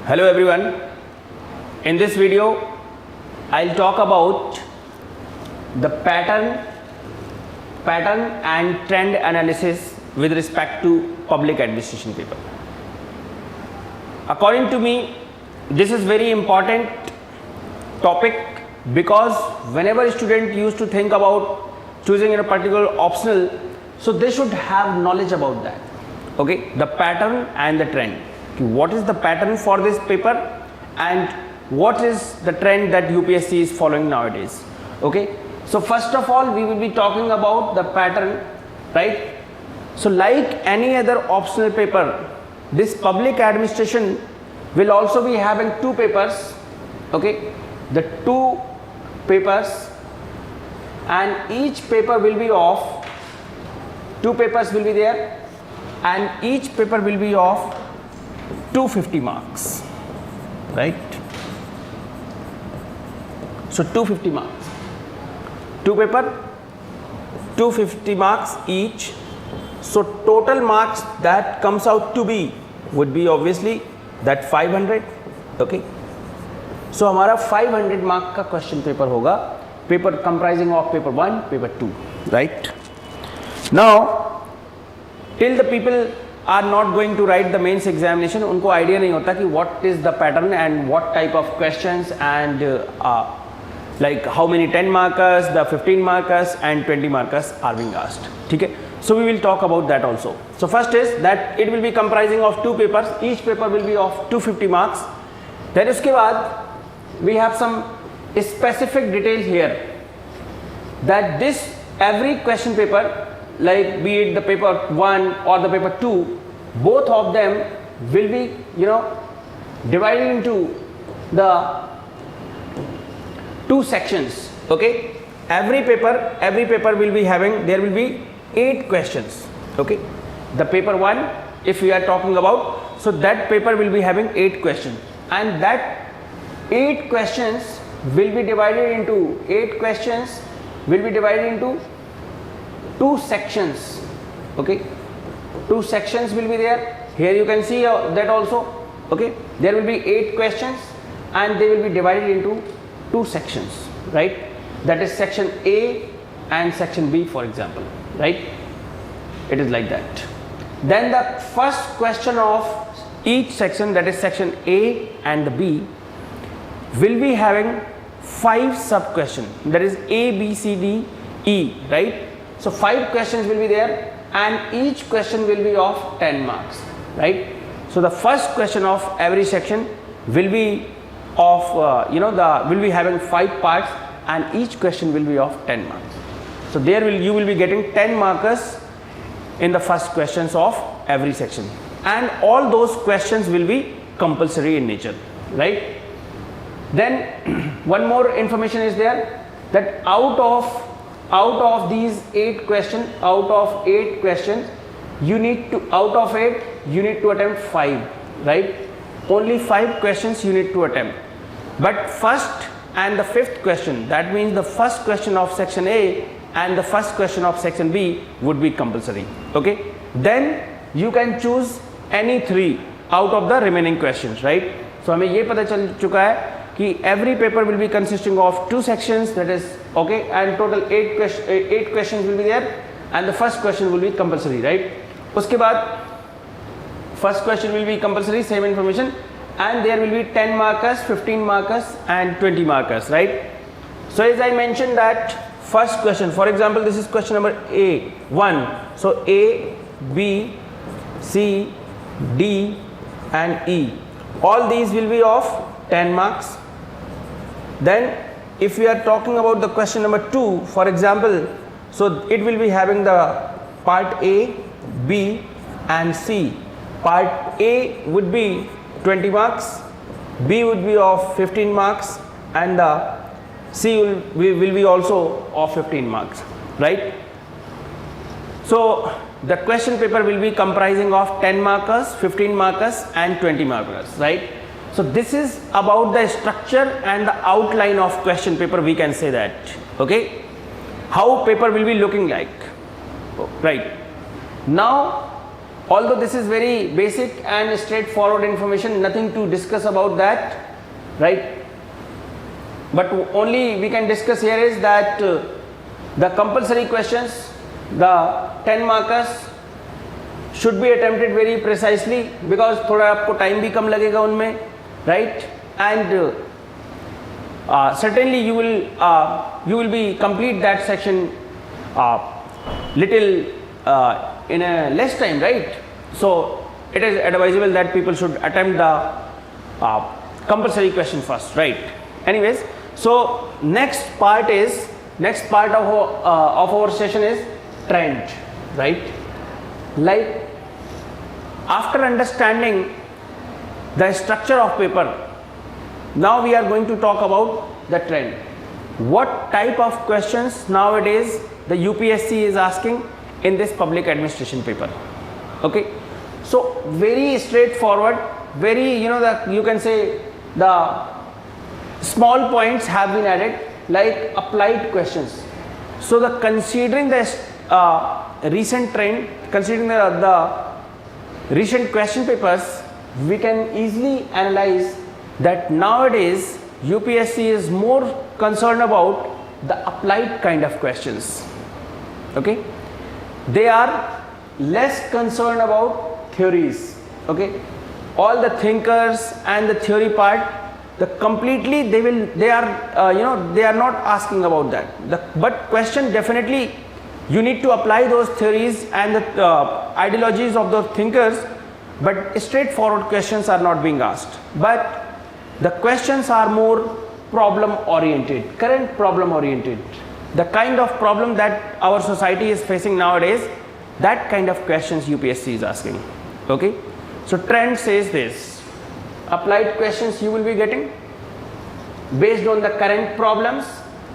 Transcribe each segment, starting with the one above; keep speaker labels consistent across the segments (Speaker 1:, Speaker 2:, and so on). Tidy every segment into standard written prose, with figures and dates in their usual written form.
Speaker 1: Hello everyone. In this video I'll talk about the pattern and trend analysis with respect to public administration paper. According to me, this is very important topic because whenever a student used to think about choosing a particular optional, so they should have knowledge about that. Okay, the pattern and the trend. What is the pattern for this paper and what is the trend that UPSC is following nowadays? Okay, so first of all we will be talking about the pattern, right? So like any other optional paper, this public administration will also be having two papers. Okay, the two papers, and each paper will be of two papers will be there, and each paper will be of 250 marks, right? So 250 marks, two paper, 250 marks each. So total marks that comes out to be would be obviously that 500. Okay, so हमारा 500 mark का question paper होगा, paper comprising of paper 1, paper 2, right? Now till the people are not going to write the mains examination, उनको idea नहीं होता कि what is the pattern and what type of questions and like how many 10 markers, the 15 markers and 20 markers are being asked. ठीक है, so we will talk about that also. So first is that it will be comprising of two papers, each paper will be of 250 marks. Then उसके बाद we have some specific details here that this every question paper, like be it the paper 1 or the paper 2, both of them will be divided into the two sections. Okay, every paper will be having, there will be 8 questions. Okay, the paper 1, if we are talking about, so that paper will be having 8 questions, and that 8 questions will be divided into 2 sections. Okay, 2 sections will be there. Here you can see that also. Okay, there will be 8 questions and they will be divided into 2 sections, right? That is section A and section B, for example, right? It is like that. Then the first question of each section, that is section A and the B, will be having 5 sub questions, that is A, B, C, D, E, right? So 5 questions will be there and each question will be of 10 marks, right? So the first question of every section will be of will be having 5 parts and each question will be of 10 marks. So there you will be getting 10 markers in the first questions of every section, and all those questions will be compulsory in nature, right? Then one more information is there that out of these 8 questions, you need to attempt 5, right? Only 5 questions you need to attempt. But first and the 5th question, that means the first question of section A and the first question of section B would be compulsory. Okay, then you can choose any 3 out of the remaining questions, right? So हमें ये पता चल चुका है कि every paper will be consisting of 2 sections, that is okay, and total 8 questions will be there and the first question will be compulsory, right? उसके बाद first question will be compulsory, same information, and there will be 10 markers, 15 markers and 20 markers, right? So as I mentioned that first question, for example, this is question number A1, so A, B, C, D and E, all these will be of 10 marks. Then if we are talking about the question number 2, for example, so it will be having the part A, B and C. Part A would be 20 marks, B would be of 15 marks and the C will be also of 15 marks, right? So the question paper will be comprising of 10 markers, 15 markers and 20 markers, right? So this is about the structure and the outline of question paper, we can say that. Okay, how paper will be looking like, right? Now although this is very basic and straightforward information, nothing to discuss about that, right? But only we can discuss here is that the compulsory questions, the 10 markers should be attempted very precisely, because थोड़ा आपको time भी कम लगेगा उनमें, right? And certainly you will be complete that section little in a less time, right? So it is advisable that people should attempt the compulsory question first, right? Anyways, so next part of our session is trend, right? Like after understanding the structure of paper, now we are going to talk about the trend. What type of questions nowadays the UPSC is asking in this public administration paper? Okay, so very straightforward, very, you can say the small points have been added, like applied questions. So the considering the recent trend, considering the recent question papers, we can easily analyze that nowadays UPSC is more concerned about the applied kind of questions. Okay, they are less concerned about theories. Okay, all the thinkers and the theory part, the completely they are not asking about that. But question, definitely you need to apply those theories and the ideologies of those thinkers, but straightforward questions are not being asked. But the questions are more problem oriented, current problem oriented, the kind of problem that our society is facing nowadays, that kind of questions UPSC is asking. Okay, so trend says this: applied questions you will be getting based on the current problems,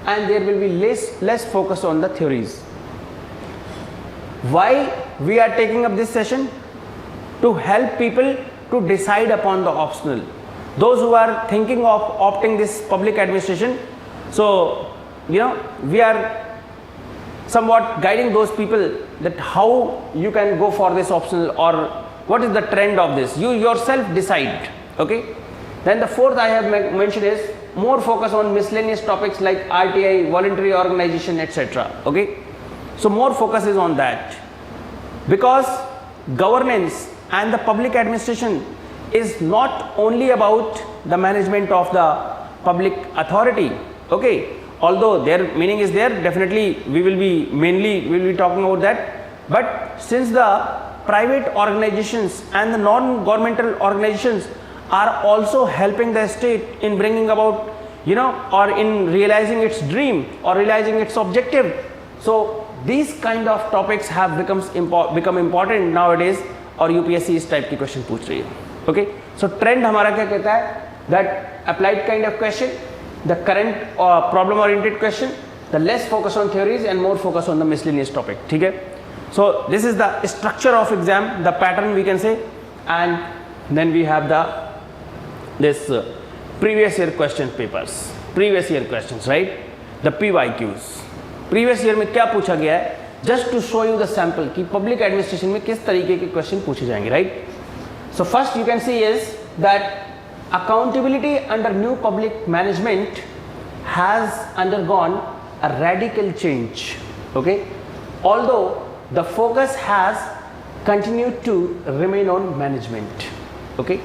Speaker 1: and there will be less focus on the theories. Why we are taking up this session? To help people to decide upon the optional. Those who are thinking of opting this public administration, so we are somewhat guiding those people that how you can go for this optional, or what is the trend of this. You yourself decide. Okay. Then the fourth I have mentioned is more focus on miscellaneous topics like RTI, voluntary organization, etc. Okay. So more focus is on that, because governance and the public administration is not only about the management of the public authority. Okay, although their meaning is there, definitely we will be talking about that. But since the private organizations and the non-governmental organizations are also helping the state in bringing about, or in realizing its dream or realizing its objective, so these kind of topics have become important nowadays, और UPSC इस type की question पूछ रही है. Okay, सो trend हमारा क्या कहता है? That applied kind of question, the current problem oriented question, the less focus on theories and more focus on the miscellaneous topic. ठीक है, so this is the structure of exam, the pattern we can say, and then we have the this previous year question papers, previous year questions, right, the PYQs. Previous year में क्या पूछा गया है, just to show you the sample कि public administration में किस तरीके के क्वेश्चन पूछे जाएंगे, right. So first you can see is that accountability under new public management has undergone a radical change. Okay, although the focus has continued to remain on management. Okay,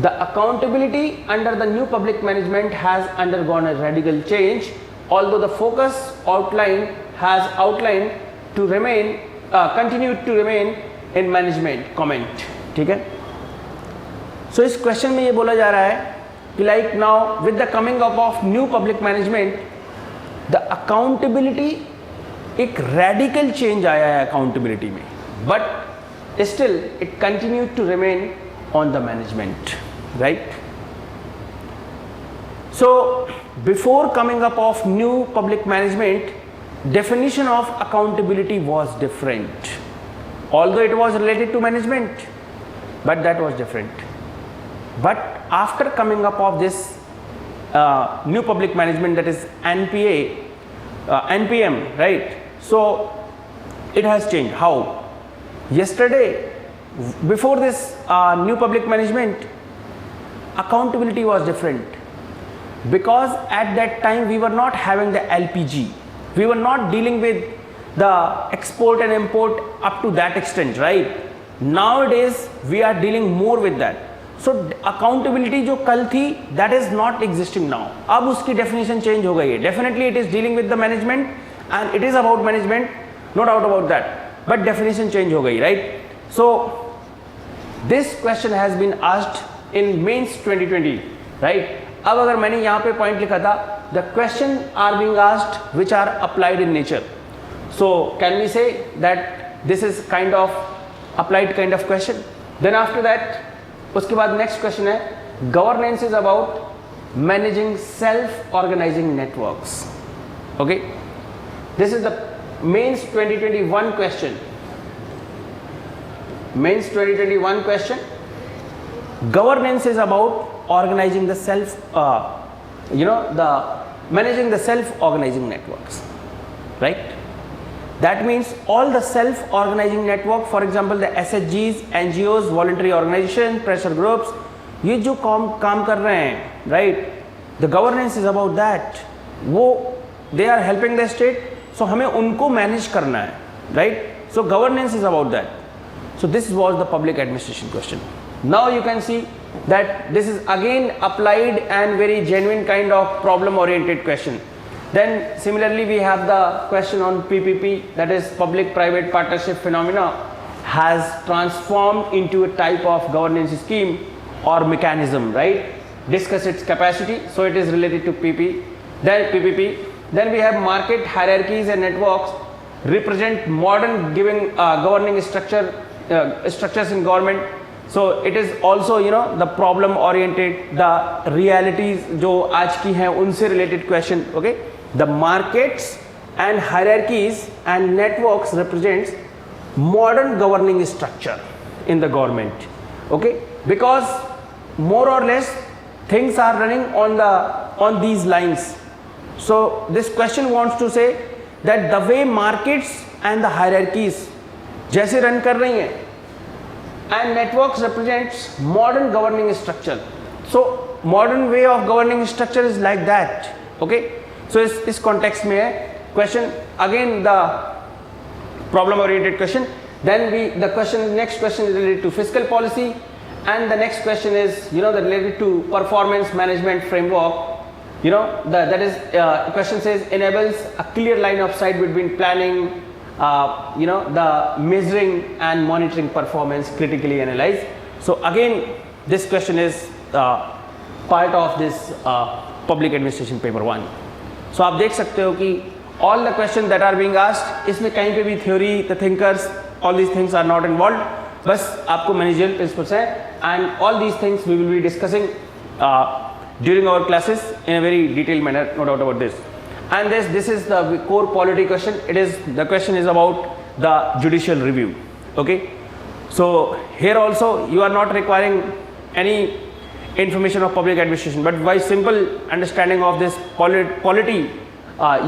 Speaker 1: the accountability under the new public management has undergone a radical change, although the focus has outlined to remain continued to remain in management. comment. ठीक है, so इस question में ये बोला जा रहा है कि like now with the coming up of new public management the accountability, एक radical change आया है accountability में, but still it continued to remain on the management, right. So before coming up of new public management, definition of accountability was different, although it was related to management, but that was different. But after coming up of this new public management, that is NPM, right, so it has changed. How? Yesterday before this new public management, accountability was different, because at that time we were not having the LPG, we were not dealing with the export and import up to that extent, right? Nowadays we are dealing more with that. So accountability जो कल थी, that is not existing now. अब उसकी definition change हो गई है. Definitely it is dealing with the management and it is about management, no doubt about that. But definition change हो गई, right? So this question has been asked in mains 2020, right? अब अगर मैंने यहाँ पे point लिखा था, the question are being asked which are applied in nature. So can we say that this is kind of applied kind of question? Then after that, उसके बाद next question है, governance is about managing self-organizing networks. Okay, this is the mains 2021 question. Mains 2021 question. Governance is about organizing the managing the self-organizing networks, right? That means all the self-organizing network, for example, the SHGs, NGOs, voluntary organizations, pressure groups, ये जो काम कर रहे हैं, right? The governance is about that. वो they are helping the state, so हमें उनको manage करना है, right? So governance is about that. So this was the public administration question. Now you can see that this is again applied and very genuine kind of problem-oriented question. Then similarly we have the question on PPP, that is public-private partnership phenomena has transformed into a type of governance scheme or mechanism, right? Discuss its capacity, so it is related to PPP. Then we have market hierarchies and networks represent modern governing structures in government. So it is also the problem oriented, the realities जो आज की हैं उनसे related question. Okay, the markets and hierarchies and networks represents modern governing structure in the government. Okay, because more or less things are running on these lines. So this question wants to say that the way markets and the hierarchies जैसे run कर रही हैं and networks represents modern governing structure. So modern way of governing structure is like that. Okay, so इस context में है question, again the problem oriented question. Then next question is related to fiscal policy, and the next question is related to performance management framework. Question says enables a clear line of sight between planning, the measuring and monitoring performance, critically analyze. So again this question is part of this public administration paper 1. So आप देख सकते हो कि all the questions that are being asked, इसमें कहीं पे भी theory, the thinkers, all these things are not involved. बस आपको managerial principles हैं, and all these things we will be discussing during our classes in a very detailed manner, no doubt about this. And this is the core polity question. The question is about the judicial review. Okay, so here also you are not requiring any information of public administration, but by simple understanding of this polity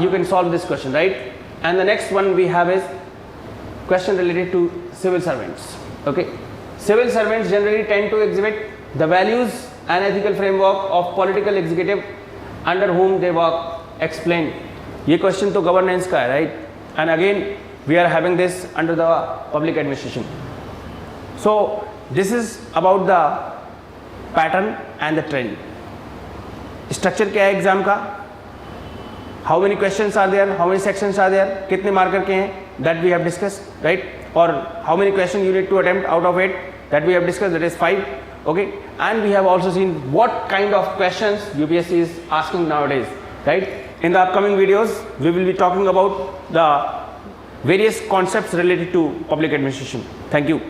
Speaker 1: you can solve this question, right? And the next one we have is question related to civil servants. Okay, civil servants generally tend to exhibit the values and ethical framework of political executive under whom they work. Explain. ये question तो governance का है, right? And again we are having this under the public administration. So this is about the pattern and the trend. Structure क्या है exam का? How many questions are there? How many sections are there? कितने marker के हैं? That we have discussed, right? Or how many questions you need to attempt out of 8? That we have discussed. That is 5. Okay, and we have also seen what kind of questions UPSC is asking nowadays, right? In the upcoming videos we will be talking about the various concepts related to public administration. Thank you.